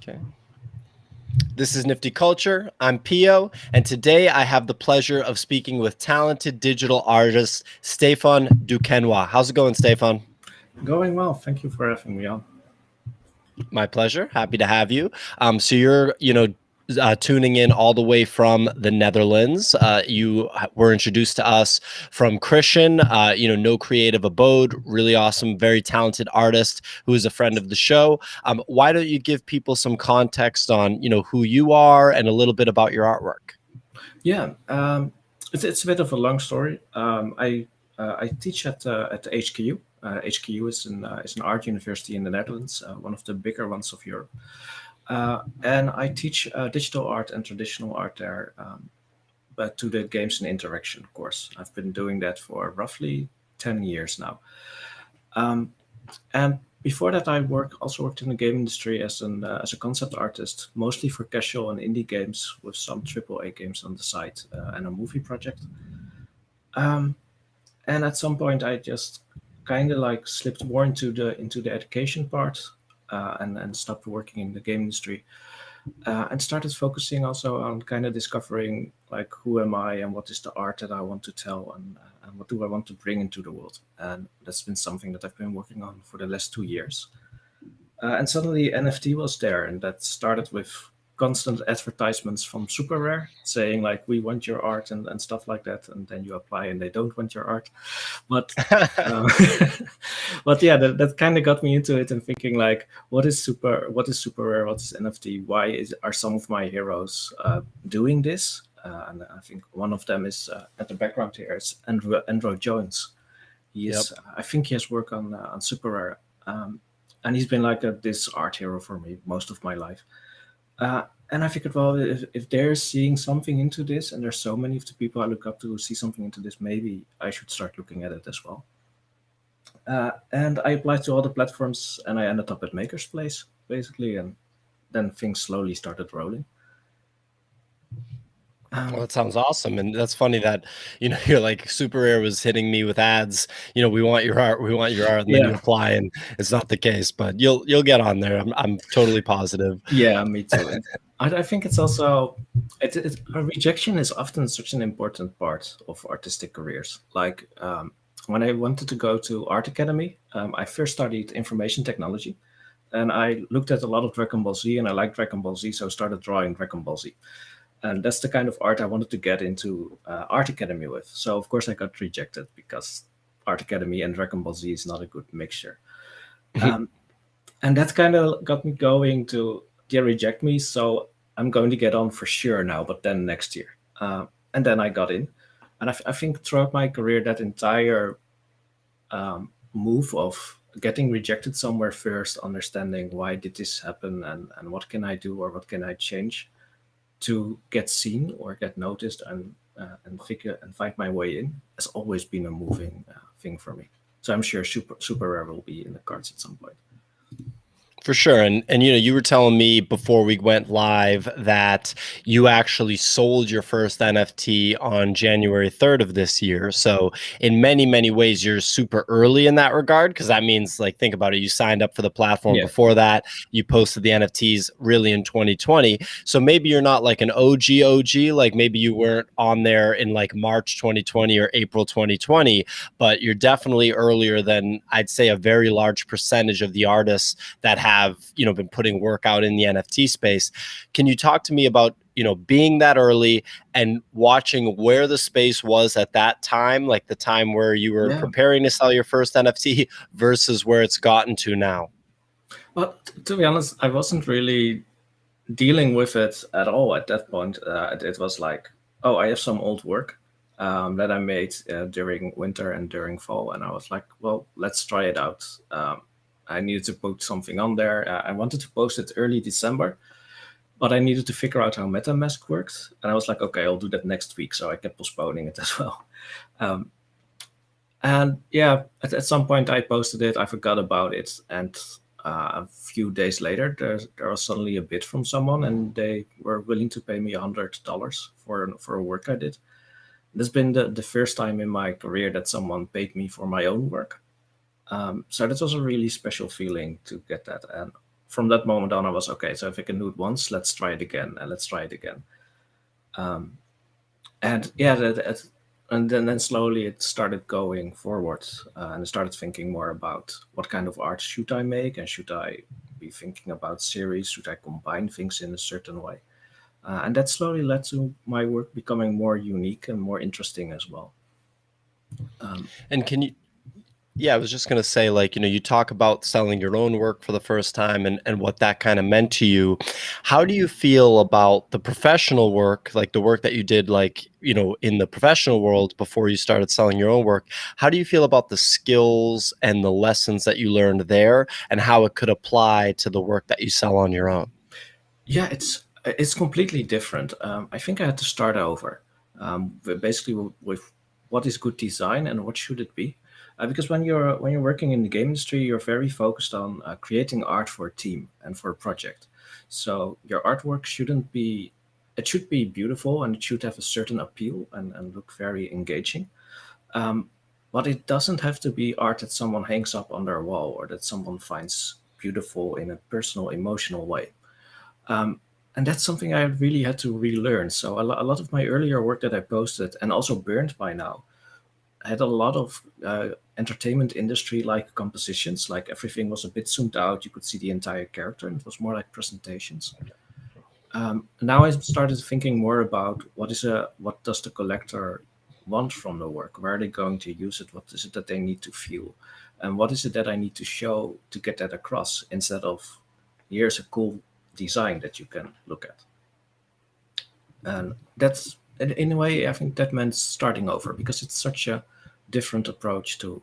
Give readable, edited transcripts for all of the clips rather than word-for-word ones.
Okay. This is Nifty Culture. I'm Pio, and today I have the pleasure of speaking with talented digital artist Stephan Duquesnoy. How's it going, Stephan? Going well. Thank you for having me on. My pleasure. Happy to have you. So you're, tuning in all the way from the Netherlands. You were introduced to us from Christian, No Creative Abode, really awesome, very talented artist who is a friend of the show. Why don't you give people some context on, who you are and a little bit about your artwork? Yeah, it's a bit of a long story. I teach at the HKU. HKU is an art university in the Netherlands, one of the bigger ones of Europe. And I teach digital art and traditional art there, but to the games and interaction course. I've been doing that for roughly 10 years now. And before that, I also worked in the game industry as a concept artist, mostly for casual and indie games, with some AAA games on the side and a movie project. Um, and at some point, I just kind of like slipped more into the education part and stopped working in the game industry and started focusing also on kind of discovering like who am I and what is the art that I want to tell and what do I want to bring into the world. And that's been something that I've been working on for the last 2 years. And suddenly NFT was there, and that started with constant advertisements from Super Rare saying like we want your art and stuff like that, and then you apply and they don't want your art. But uh, but yeah, that kind of got me into it and thinking like, what is super rare? What is NFT? Are some of my heroes doing this? And I think one of them is at the background here is Andrew Jones. He is, Yep. I think he has work on Super Rare, and he's been like this art hero for me most of my life. And I figured, well, if they're seeing something into this, and there's so many of the people I look up to who see something into this, maybe I should start looking at it as well. And I applied to all the platforms, and I ended up at Maker's Place, basically, and then things slowly started rolling. Well, Um, that sounds awesome. And that's funny that, you're like Super Rare was hitting me with ads, we want your art, we want your art, and then you yeah, apply and it's not the case, but you'll get on there. I'm totally positive. yeah, me too. And I think it's also a rejection is often such an important part of artistic careers. Like when I wanted to go to Art Academy, I first studied information technology, and I looked at a lot of Dragon Ball Z, and I liked Dragon Ball Z, so I started drawing Dragon Ball Z. And that's the kind of art I wanted to get into Art Academy with. So of course I got rejected because Art Academy and Dragon Ball Z is not a good mixture. Um, and that kind of got me going to they reject me, so I'm going to get on for sure now, but then next year. And then I got in, and I think throughout my career, that entire move of getting rejected somewhere first, understanding why did this happen, and what can I do or what can I change to get seen or get noticed and figure and find my way in, has always been a moving thing for me. So I'm sure super rare will be in the cards at some point. For sure. And you were telling me before we went live that you actually sold your first NFT on January 3rd of this year. So in many, many ways, you're super early in that regard, because that means, like, think about it. You signed up for the platform Yeah. before that. You posted the NFTs really in 2020. So maybe you're not like an OG, like maybe you weren't on there in like March 2020 or April 2020, but you're definitely earlier than, I'd say, a very large percentage of the artists that have been putting work out in the NFT space. Can you talk to me about being that early and watching where the space was at that time, like the time where you were preparing to sell your first NFT versus where it's gotten to now? Well, to be honest, I wasn't really dealing with it at all at that point. It was like, oh, I have some old work that I made during winter and during fall, and I was like, well, let's try it out. I needed to put something on there. I wanted to post it early December, but I needed to figure out how MetaMask works. And I was like, okay, I'll do that next week. So I kept postponing it as well. Um, and yeah, at some point I posted it, I forgot about it. And a few days later, there was suddenly a bid from someone, and they were willing to pay me $100 for a work I did. This has been the first time in my career that someone paid me for my own work. So that was a really special feeling to get that. And from that moment on, I was okay. So if I can do it once, let's try it again, and let's try it again. And yeah, and then slowly it started going forward, and I started thinking more about what kind of art should I make, and should I be thinking about series? Should I combine things in a certain way? And that slowly led to my work becoming more unique and more interesting as well. And can you, yeah, I was just going to say, like, you talk about selling your own work for the first time and what that kind of meant to you. How do you feel about the professional work, like the work that you did, like, in the professional world before you started selling your own work? How do you feel about the skills and the lessons that you learned there and how it could apply to the work that you sell on your own? Yeah, it's completely different. I think I had to start over, basically with what is good design and what should it be, because when you're working in the game industry, you're very focused on creating art for a team and for a project. So your artwork shouldn't be, it should be beautiful and it should have a certain appeal and look very engaging. But it doesn't have to be art that someone hangs up on their wall or that someone finds beautiful in a personal, emotional way. And that's something I really had to relearn. So a lot of my earlier work that I posted and also burned by now had a lot of entertainment industry like compositions. Like everything was a bit zoomed out. You could see the entire character, and it was more like presentations. Now I started thinking more about what does the collector want from the work? Where are they going to use it? What is it that they need to feel? And what is it that I need to show to get that across, instead of here's a cool design that you can look at. And that's, in a way, I think that meant starting over, because it's such a different approach to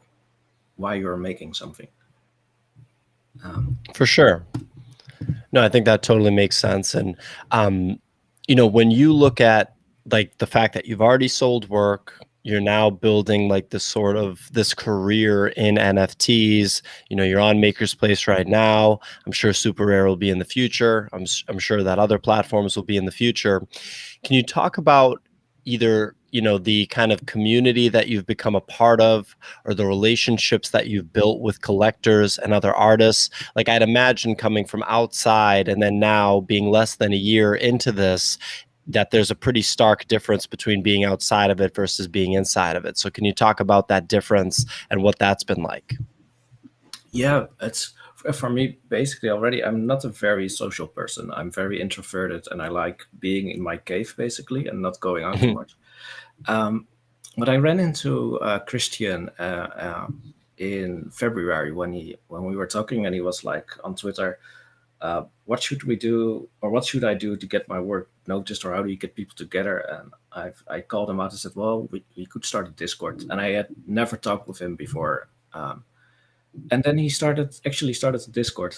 why you're making something. For sure. No, I think that totally makes sense. And, when you look at like the fact that you've already sold work, you're now building like this career in NFTs, you're on Maker's Place right now. I'm sure Super Rare will be in the future. I'm sure that other platforms will be in the future. Can you talk about either, the kind of community that you've become a part of, or the relationships that you've built with collectors and other artists? Like, I'd imagine coming from outside and then now being less than a year into this, that there's a pretty stark difference between being outside of it versus being inside of it. So can you talk about that difference and what that's been like? Yeah, it's, for me, basically, already I'm not a very social person. I'm very introverted, and I like being in my cave basically and not going out too much. But I ran into Christian in February when we were talking, and he was like on Twitter, what should we do, or what should I do to get my work noticed, or how do you get people together? And I called him out and said, well, we could start a Discord, and I had never talked with him before. And then he started a Discord,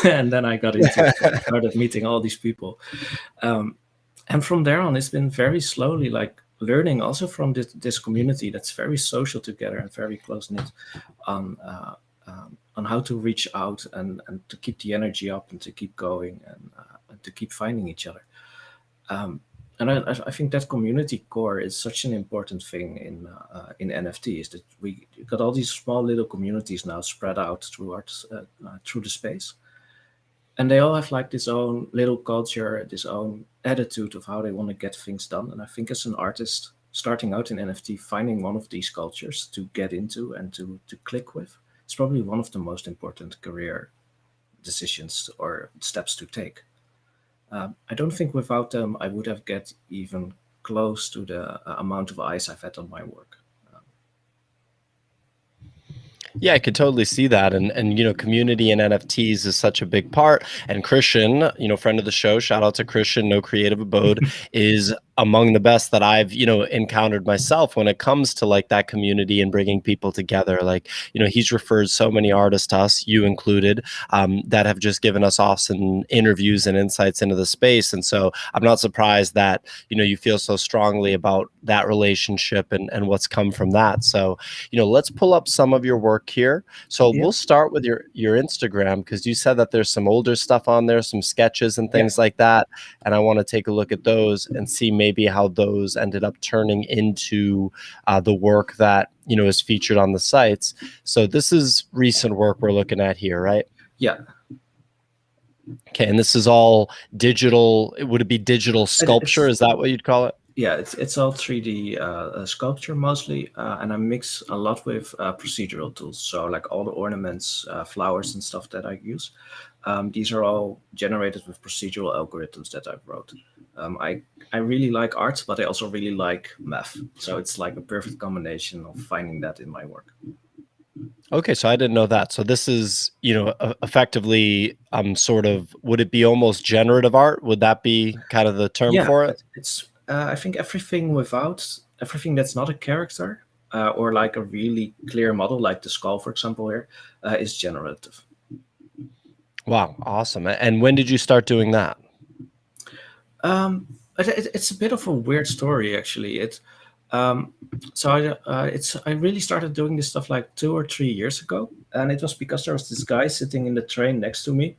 and then I got into it and started meeting all these people. And from there on, it's been very slowly like learning also from this community that's very social together and very close knit on how to reach out and to keep the energy up and to keep going and to keep finding each other. And I think that community core is such an important thing in NFT, is that we got all these small little communities now spread out through the space, and they all have like this own little culture, this own attitude of how they want to get things done. And I think as an artist starting out in NFT, finding one of these cultures to get into and to click with, it's probably one of the most important career decisions or steps to take. I don't think without them I would have get even close to the amount of eyes I've had on my work. Yeah, I could totally see that. And community and NFTs is such a big part. And Christian, friend of the show, shout out to Christian, No Creative Abode, is among the best that I've, encountered myself when it comes to like that community and bringing people together. Like, he's referred so many artists to us, you included, that have just given us awesome interviews and insights into the space. And so I'm not surprised that, you feel so strongly about that relationship and what's come from that. So, let's pull up some of your work here. So we'll start with your Instagram, because you said that there's some older stuff on there, some sketches and things like that. And I want to take a look at those and see maybe how those ended up turning into the work that, is featured on the sites. So this is recent work we're looking at here, right? Yeah. Okay, and this is all digital. Would it be digital sculpture? It's Is that what you'd call it? yeah, it's all 3D sculpture mostly, and I mix a lot with procedural tools. So like all the ornaments, flowers, and stuff that I use, these are all generated with procedural algorithms that I've wrote. I really like art, but I also really like math. So it's like a perfect combination of finding that in my work. Okay, so I didn't know that. So this is, effectively, sort of, would it be almost generative art? Would that be kind of the term Yeah, for it? it's I think everything that's not a character or like a really clear model, like the skull, for example, here, is generative. Wow, awesome. And when did you start doing that? It's a bit of a weird story, actually. Um, I really started doing this stuff like 2 or 3 years ago, and it was because there was this guy sitting in the train next to me,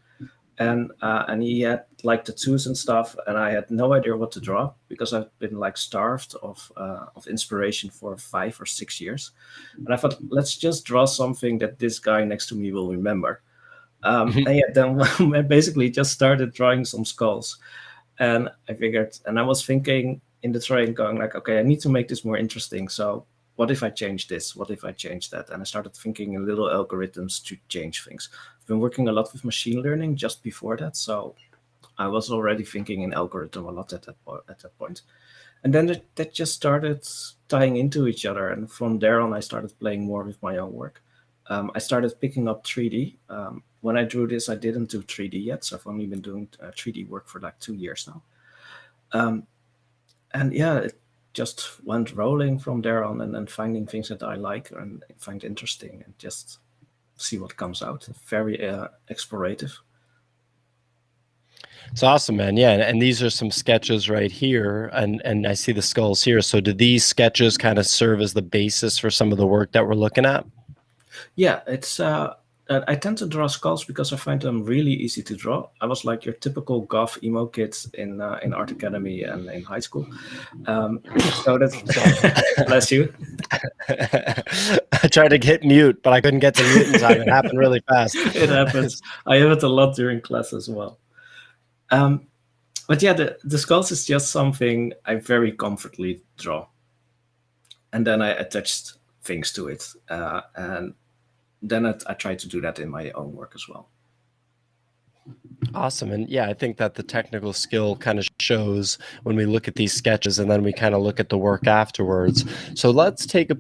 and he had like tattoos and stuff, and I had no idea what to draw because I've been like starved of inspiration for 5 or 6 years, and I thought, let's just draw something that this guy next to me will remember. And yeah, then I basically just started drawing some skulls, and I figured, and I was thinking in the train, going like, okay, I need to make this more interesting. So what if I change this? What if I change that? And I started thinking in little algorithms to change things. I've been working a lot with machine learning just before that, so I was already thinking in algorithm a lot at that point. And then that just started tying into each other, and from there on, I started playing more with my own work. I started picking up 3D. When I drew this, I didn't do 3D yet, so I've only been doing 3D work for like 2 years now. Um, and yeah, it just went rolling from there on, and then finding things that I like and find interesting, and just see what comes out. Very explorative. It's awesome, man. Yeah, and these are some sketches right here, and I see the skulls here. So do these sketches kind of serve as the basis for some of the work that we're looking at? Yeah, it's. I tend to draw skulls because I find them really easy to draw. I was like your typical goth emo kid in art academy and in high school. So that's bless you. I tried to hit mute, but I couldn't get to mute in time. It happened really fast. It happens. I have it a lot during class as well. But yeah, the skulls is just something I very comfortably draw, and then I attached things to it, and then I try to do that in my own work as well. Awesome. And yeah, I think that the technical skill kind of shows when we look at these sketches and then we kind of look at the work afterwards. So let's take a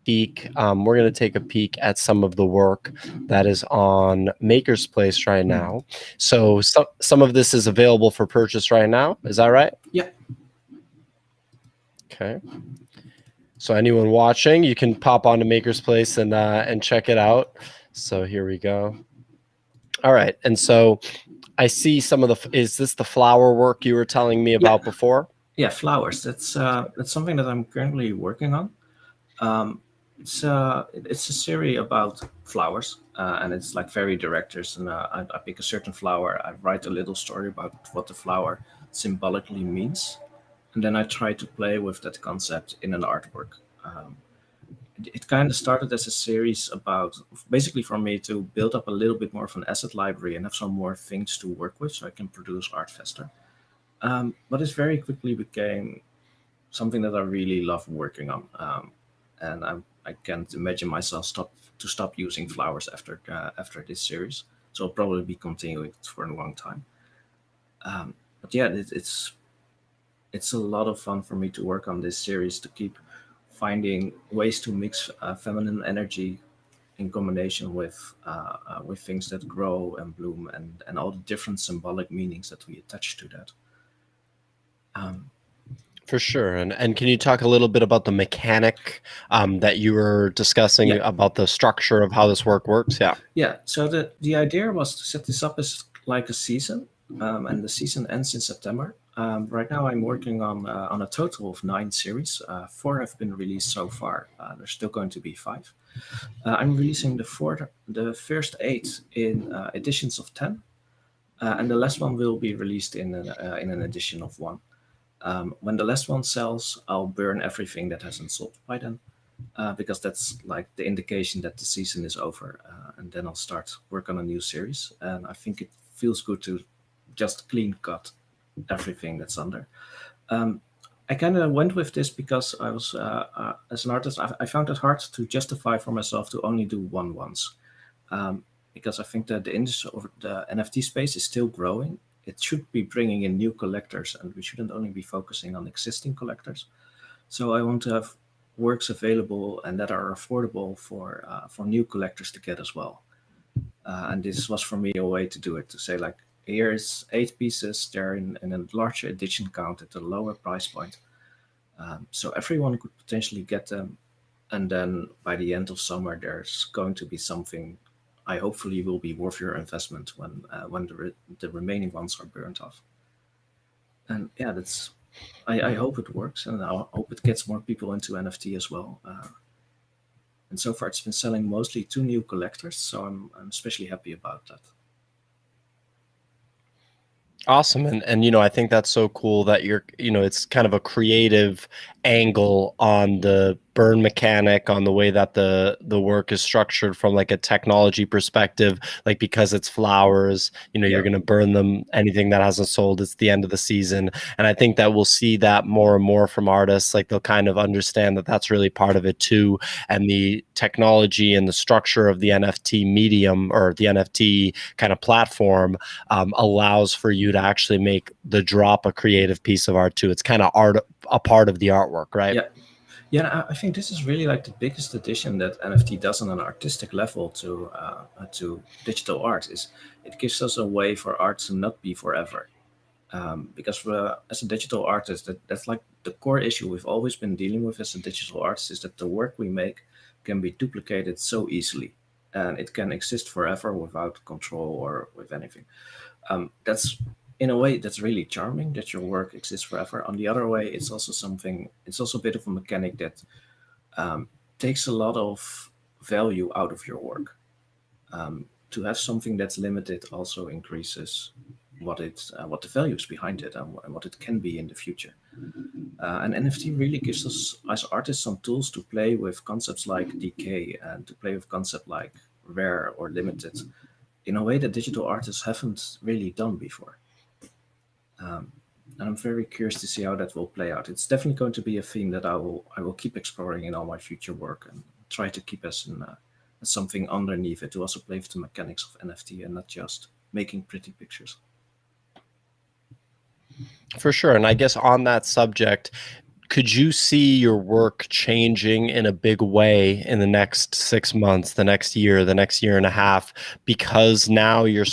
peek. We're going to take a peek at some of the work that is on Maker's Place right now. So some of this is available for purchase right now. Is that right? Yeah. Okay. So anyone watching, you can pop onto Maker's Place and check it out. So here we go. All right. And so I see some of the, is this the flower work you were telling me about before? Yeah, flowers. That's something that I'm currently working on. It's a series about flowers, and it's like very directors. And I pick a certain flower. I write a little story about what the flower symbolically means, and then I try to play with that concept in an artwork. It kind of started as a series about basically for me to build up a little bit more of an asset library and have some more things to work with so I can produce art faster. But it very quickly became something that I really love working on. And I can't imagine myself stop using flowers after this series. So I'll probably be continuing it for a long time. But yeah, it's a lot of fun for me to work on this series, to keep finding ways to mix feminine energy in combination with things that grow and bloom, and all the different symbolic meanings that we attach to that. For sure. And can you talk a little bit about the mechanic that you were discussing about the structure of how this work works? Yeah. Yeah. So the idea was to set this up as like a season, and the season ends in September. Right now, I'm working on a total of 9 series. 4 have been released so far. There's still going to be 5. I'm releasing the first 8 in editions of 10, and the last one will be released in an edition of 1. When the last one sells, I'll burn everything that hasn't sold by then, because that's like the indication that the season is over, and then I'll start work on a new series. And I think it feels good to just clean cut everything that's under. I kind of went with this because I was, as an artist, I found it hard to justify for myself to only do one once. Because I think that the industry of the NFT space is still growing. It should be bringing in new collectors, and we shouldn't only be focusing on existing collectors. So I want to have works available and that are affordable for new collectors to get as well. And this was for me a way to do it, to say like, here's 8 pieces, they're in a larger edition count at a lower price point. So everyone could potentially get them. And then by the end of summer, there's going to be something I hopefully will be worth your investment when the remaining ones are burnt off. And yeah, that's I hope it works, and I hope it gets more people into NFT as well. And so far, it's been selling mostly to new collectors, so I'm especially happy about that. Awesome. And I think that's so cool that it's kind of a creative angle on the burn mechanic, on the way that the work is structured from like a technology perspective, like because it's flowers, you're going to burn them. Anything that hasn't sold, it's the end of the season. And I think that we'll see that more and more from artists. Like they'll kind of understand that that's really part of it too. And the technology and the structure of the NFT medium, or the NFT kind of platform, allows for you to actually make the drop a creative piece of art too. It's kind of a part of the artwork, right? Yeah, I think this is really like the biggest addition that NFT does on an artistic level to digital art. Is it gives us a way for art to not be forever. Because as a digital artist, that's like the core issue we've always been dealing with as a digital artist, is that the work we make can be duplicated so easily, and it can exist forever without control or with anything. That's in a way that's really charming that your work exists forever. On the other way, it's also a bit of a mechanic that takes a lot of value out of your work. To have something that's limited also increases what the value is behind it, and what it can be in the future. And NFT really gives us as artists some tools to play with concepts like decay, and to play with concepts like rare or limited, in a way that digital artists haven't really done before. And I'm very curious to see how that will play out. It's definitely going to be a theme that I will keep exploring in all my future work, and try to keep as something underneath it, to also play with the mechanics of NFT and not just making pretty pictures. For sure. And I guess on that subject, could you see your work changing in a big way in the next 6 months, the next year, the next year and a half, because now you're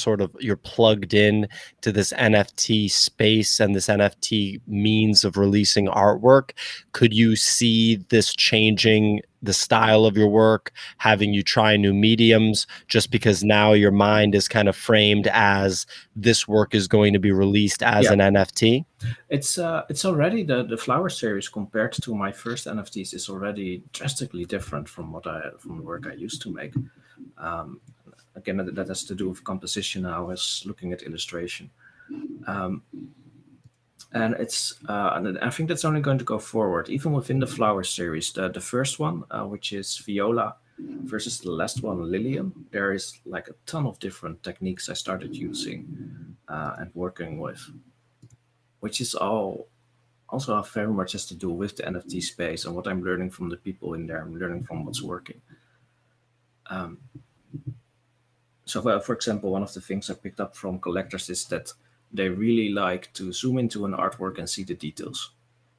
plugged in to this NFT space and this NFT means of releasing artwork? Could you see this changing the style of your work, having you try new mediums, just because now your mind is kind of framed as this work is going to be released as an NFT? It's already the flower series compared to my first NFTs is already drastically different from the work I used to make. Again, that has to do with composition. I was looking at illustration, and and I think that's only going to go forward, even within the flower series. The first one, which is Viola, versus the last one, Lilium. There is like a ton of different techniques I started using and working with, which is all also very much has to do with the NFT space and what I'm learning from the people in there. I'm learning from what's working. So, for example, one of the things I picked up from collectors is that they really like to zoom into an artwork and see the details,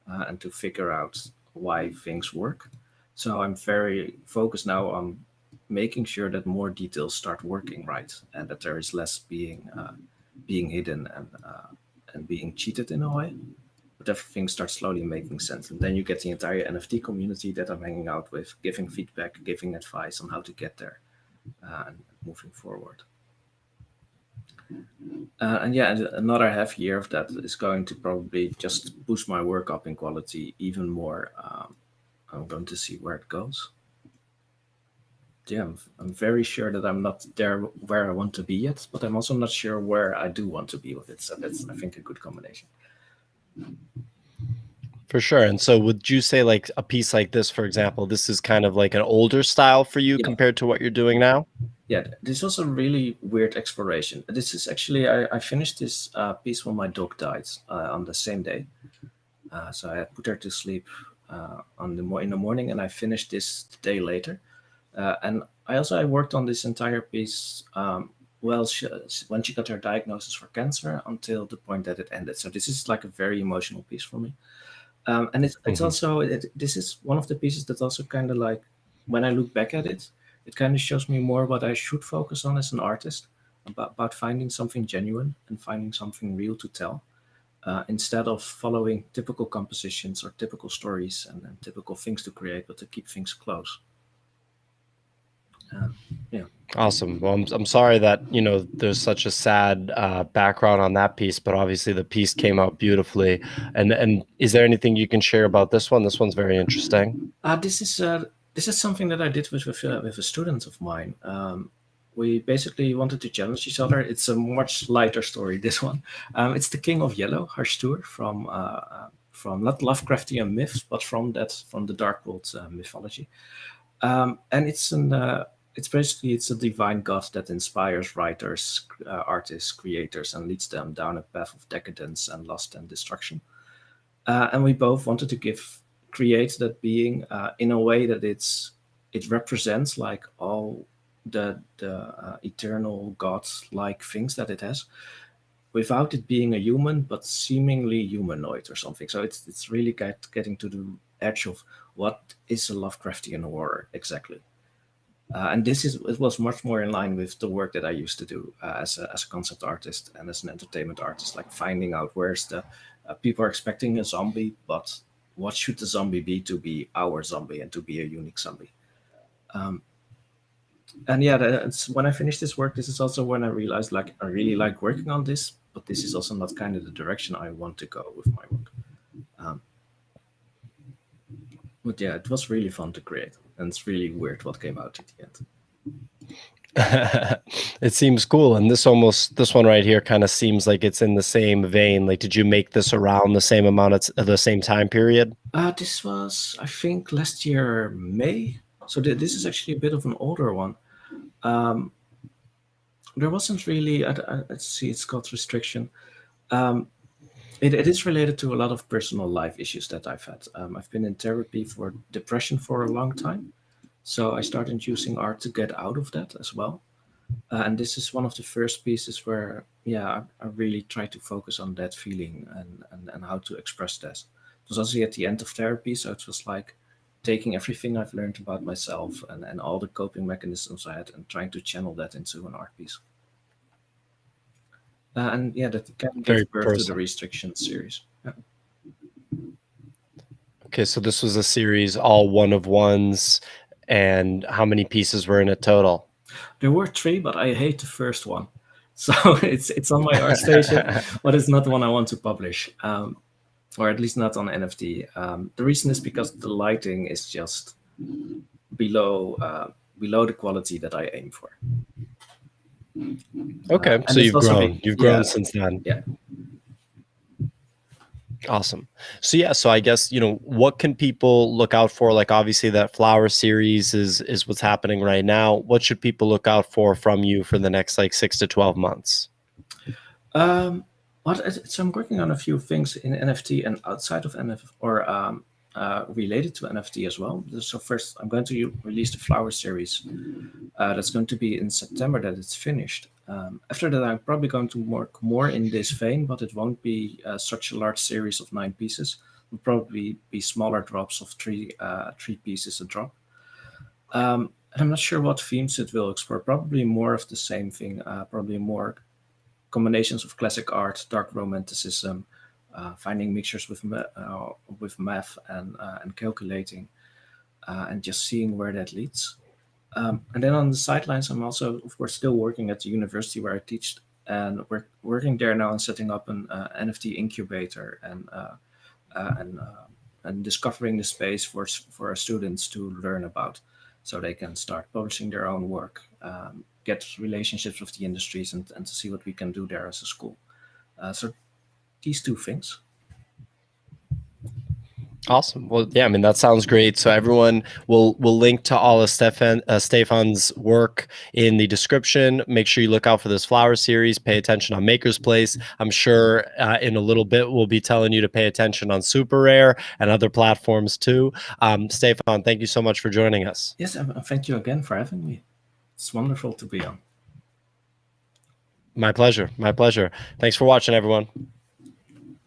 and to figure out why things work. So I'm very focused now on making sure that more details start working right, and that there is less being hidden and being cheated in a way. But everything starts slowly making sense, and then you get the entire NFT community that I'm hanging out with, giving feedback, giving advice on how to get there, and moving forward. And yeah, another half year of that is going to probably just boost my work up in quality even more. I'm going to see where it goes. Yeah, I'm very sure that I'm not there where I want to be yet, but I'm also not sure where I do want to be with it. So that's, I think, a good combination. For sure. And so would you say like a piece like this, for example, this is kind of like an older style for you compared to what you're doing now? yeah, this was a really weird exploration. This is actually I finished this piece when my dog died on the same day. So I had put her to sleep in the morning, and I finished this the day later. And I worked on this entire piece. Well, when she got her diagnosis for cancer until the point that it ended. So this is like a very emotional piece for me. And it's Mhm. also this is one of the pieces that's also kind of like, when I look back at it, it kind of shows me more what I should focus on as an artist, about finding something genuine and finding something real to tell, instead of following typical compositions or typical stories and typical things to create, but to keep things close. Yeah. Awesome. Well, I'm sorry that, there's such a sad background on that piece, but obviously the piece came out beautifully. And is there anything you can share about this one? This one's very interesting. This is something that I did with a student of mine. We basically wanted to challenge each other. It's a much lighter story. This one, it's the King of Yellow, Harstur, from not Lovecraftian myths, but from the Dark World mythology. And it's basically it's a divine god that inspires writers, artists, creators, and leads them down a path of decadence and lust and destruction. And we both wanted to create that being in a way that it represents like all the eternal god-like things that it has, without it being a human, but seemingly humanoid or something. So it's really getting to the edge of what is a Lovecraftian horror exactly. And it was much more in line with the work that I used to do as a concept artist and as an entertainment artist, like finding out where's the people are expecting a zombie, but what should the zombie be to be our zombie and to be a unique zombie? And yeah, when I finished this work, this is also when I realized like I really like working on this, but this is also not kind of the direction I want to go with my work. Um, but yeah, it was really fun to create, and it's really weird what came out at the end. It seems cool. And this one right here kind of seems like it's in the same vein. Like, did you make this around the same amount of the same time period? This was, I think, last year May. So this is actually a bit of an older one. Um, there wasn't really. Let's see, it's got restriction. Um, it is related to a lot of personal life issues that I've had. I've been in therapy for depression for a long time, so I started using art to get out of that as well. And this is one of the first pieces where, yeah, I really try to focus on that feeling and how to express that. It was also at the end of therapy, so it was like taking everything I've learned about myself and all the coping mechanisms I had and trying to channel that into an art piece. And yeah, that kind of Very gave birth to the personal. Restriction series. Yeah. Okay, so this was a series, all one of ones, and how many pieces were in it total? There were three, but I hate the first one. So it's on my art station, but it's not one I want to publish, or at least not on NFT. The reason is because the lighting is just below below the quality that I aim for. Okay, And so it's also you've yeah, grown since then. yeah. Awesome. So yeah, so I guess, what can people look out for? Like obviously that flower series is what's happening right now. What should people look out for from you for the next like 6 to 12 months? Um, so I'm working on a few things in NFT and outside of NFT, or related to NFT as well. So first, I'm going to release the flower series. That's going to be in September that it's finished. After that, I'm probably going to work more in this vein, but it won't be such a large series of 9 pieces. It'll probably be smaller drops of three pieces a drop. And I'm not sure what themes it will explore. Probably more of the same thing. Probably more combinations of classic art, dark romanticism, finding mixtures with math and calculating, and just seeing where that leads. And then on the sidelines, I'm also, of course, still working at the university where I teach, and we're working there now on setting up an NFT incubator and and discovering the space for our students to learn about, so they can start publishing their own work, get relationships with the industries, and to see what we can do there as a school. So these two things. Awesome. Well, yeah, I mean, that sounds great. So everyone will link to all of Stephan's work in the description. Make sure you look out for this flower series. Pay attention on Maker's Place. I'm sure in a little bit we'll be telling you to pay attention on Super Rare and other platforms too. Stephan, thank you so much for joining us. Yes, and thank you again for having me. It's wonderful to be on. My pleasure. My pleasure. Thanks for watching, everyone.